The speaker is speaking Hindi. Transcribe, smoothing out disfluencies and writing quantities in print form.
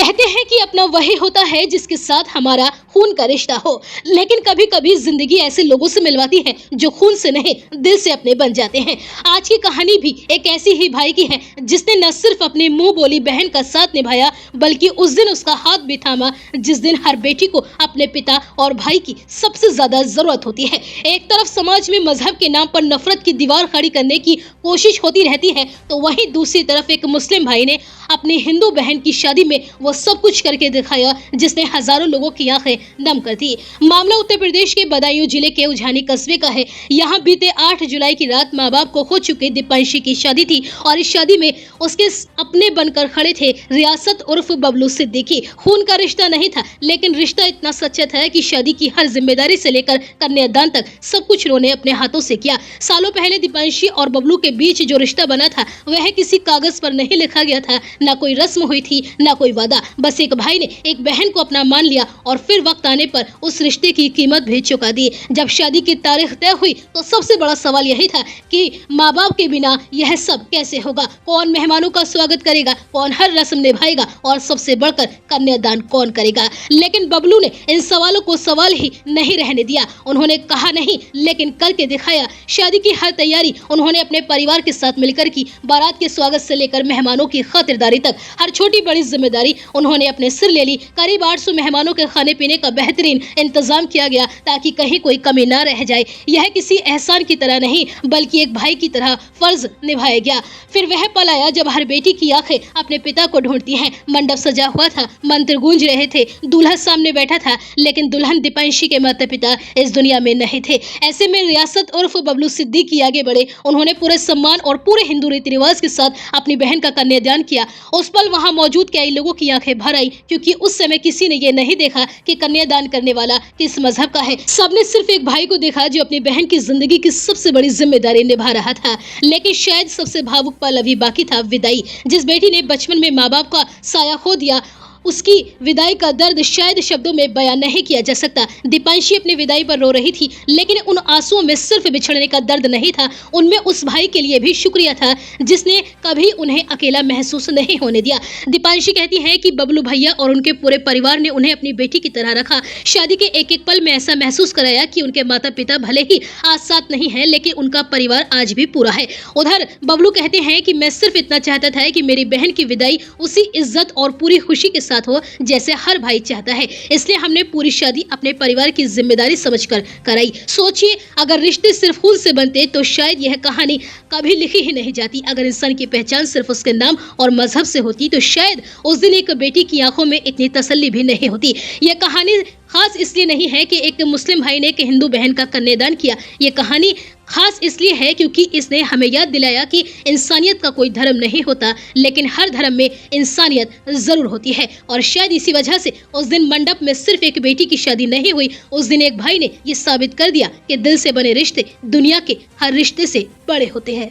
कहते हैं कि अपना वही होता है जिसके साथ हमारा खून का रिश्ता हो, लेकिन कभी कभी जिंदगी ऐसे लोगों से मिलवाती है जो खून से नहीं दिल से अपने बन जाते हैं। आज की कहानी भी एक ऐसी ही भाई की है जिसने न सिर्फ अपनी मुंह बोली बहन का साथ निभाया बल्कि उस दिन उसका हाथ भी थामा जिस दिन हर बेटी को अपने पिता और भाई की सबसे ज्यादा जरूरत होती है। एक तरफ समाज में मजहब के नाम पर नफरत की दीवार खड़ी करने की कोशिश होती रहती है तो वहीं दूसरी तरफ एक मुस्लिम भाई ने अपनी हिंदू बहन की शादी में वो सब कुछ करके दिखाया जिसने हजारों लोगों की आंखें नम कर दी। मामला उत्तर प्रदेश के बदायूं जिले के उझानी कस्बे का है। यहाँ बीते 8 जुलाई की रात माँ बाप को खो चुके दीपांशी की शादी थी और इस शादी में उसके अपने बनकर खड़े थे रियासत उर्फ बबलू सिद्दीकी। खून का रिश्ता नहीं था लेकिन रिश्ता इतना सच्चा था कि शादी की हर जिम्मेदारी से लेकर कन्यादान तक सब कुछ उन्होंने अपने हाथों से किया। सालों पहले दीपांशी और बबलू के बीच जो रिश्ता बना था वह किसी कागज पर नहीं लिखा गया था, ना कोई रस्म हुई थी ना कोई वादा। बस एक भाई ने एक बहन को अपना मान लिया और फिर वक्त आने पर उस रिश्ते की कीमत भी चुका दी। जब शादी की तारीख तय हुई तो सबसे बड़ा सवाल यही था कि माँ बाप के बिना यह सब कैसे होगा, कौन मेहमानों का स्वागत करेगा, कौन हर रस्म निभाएगा और सबसे बढ़कर कन्यादान कौन करेगा। लेकिन बबलू ने इन सवालों को सवाल ही नहीं रहने दिया। उन्होंने कहा नहीं लेकिन करके दिखाया। शादी की हर तैयारी उन्होंने अपने परिवार के साथ मिलकर की। बारात के स्वागत से लेकर मेहमानों की खातिरदारी तक हर छोटी बड़ी जिम्मेदारी उन्होंने अपने सिर ले ली। करीब 800 मेहमानों के खाने पीने का बेहतरीन इंतजाम किया गया ताकि कहीं कोई कमी ना रह जाए। यह किसी एहसान की तरह नहीं बल्कि एक भाई की तरह फर्ज निभाया गया। फिर वह पल आया जब हर बेटी की आंखें अपने पिता को ढूंढती हैं। मंडप सजा हुआ था, मंत्र गूंज रहे थे, दूल्हा सामने बैठा था लेकिन दुल्हन दीपांशी के माता पिता इस दुनिया में नहीं थे। ऐसे में रियासत उर्फ बबलू सिद्दीकी आगे बढ़े। उन्होंने पूरे सम्मान और पूरे हिंदू रीति रिवाज के साथ अपनी बहन का कन्यादान किया। उस पल वहां मौजूद कई लोगों की आंखें भर आई क्योंकि उस समय किसी ने ये नहीं देखा कि कन्यादान करने वाला किस मजहब का है। सबने सिर्फ एक भाई को देखा जो अपनी बहन की जिंदगी की सबसे बड़ी जिम्मेदारी निभा रहा था। लेकिन शायद सबसे भावुक पल अभी बाकी था, विदाई। जिस बेटी ने बचपन में माँ बाप का साया खो दिया उसकी विदाई का दर्द शायद शब्दों में बयान नहीं किया जा सकता। दीपांशी अपनी विदाई पर रो रही थी लेकिन उन आंसुओं में सिर्फ बिछड़ने का दर्द नहीं था, उनमें उस भाई के लिए भी शुक्रिया था जिसने कभी उन्हें अकेला महसूस नहीं होने दिया। दीपांशी कहती है कि बबलू भैया और उनके पूरे परिवार ने उन्हें अपनी बेटी की तरह रखा। शादी के एक एक पल में ऐसा महसूस कराया कि उनके माता पिता भले ही आज साथ नहीं है लेकिन उनका परिवार आज भी पूरा है। उधर बबलू कहते हैं कि मैं सिर्फ इतना चाहता था कि मेरी बहन की विदाई उसी इज्जत और पूरी खुशी के हो जैसे हर भाई चाहता है, इसलिए हमने पूरी शादी अपने परिवार की जिम्मेदारी समझकर कराई। सोचिए अगर रिश्ते सिर्फ खून से बनते तो शायद यह कहानी कभी लिखी ही नहीं जाती। अगर इंसान की पहचान सिर्फ उसके नाम और मजहब से होती तो शायद उस दिन एक बेटी की आंखों में इतनी तसल्ली भी नहीं होती। यह कहानी खास इसलिए नहीं है कि एक मुस्लिम भाई ने एक हिंदू बहन का कन्यादान किया। ये कहानी खास इसलिए है क्योंकि इसने हमें याद दिलाया कि इंसानियत का कोई धर्म नहीं होता लेकिन हर धर्म में इंसानियत जरूर होती है। और शायद इसी वजह से उस दिन मंडप में सिर्फ एक बेटी की शादी नहीं हुई, उस दिन एक भाई ने ये साबित कर दिया कि दिल से बने रिश्ते दुनिया के हर रिश्ते से बड़े होते हैं।